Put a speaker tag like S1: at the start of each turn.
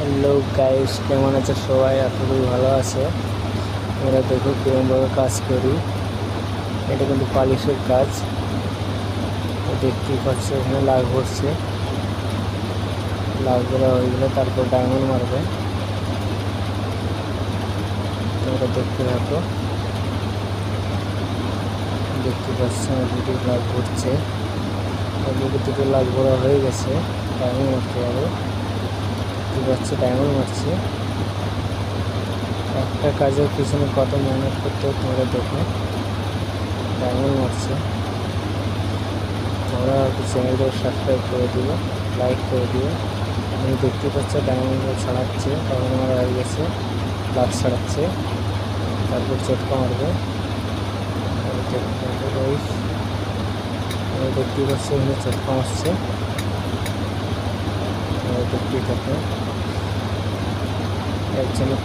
S1: Hello guys, কেমন আছে সবাই? আশা করি ভালো আছে। আমরা দেখো কিরমভাবে কাজ করি। এটা কিন্তু পালিশের কাজ। দেখতেই পাচ্ছ এখানে লাগ ভরছে, লাগ ভরা হয়ে গেলে তারপর ডায়মন্ড মারবে। তোমরা দেখতে থাকো। দেখতে পাচ্ছ দুটি লাগ ভরছে, দুটো লাগ ভরা হয়ে গেছে। ডায়মন্ড মারতে হবে। দেখতে পাচ্ছ ডায়মন্ড মারছে। একটা কাজের পিছনে কত মেহনত করতে হয় তোমরা দেখো। ডায়মন্ড মারছে। তোমরা চ্যানেলটা সাবস্ক্রাইব করে দিও, লাইক করে দিও। আমি দেখতে পাচ্ছি ডায়মন্ড ছাড়াচ্ছে, ডায়মন্ড মারা হয়ে গেছে, লাভ ছাড়াচ্ছে, তারপর চটকা মারবে। আমি দেখতেই পাচ্ছি এখানে চটকা মারছে। দেখতেই থাকো একজনে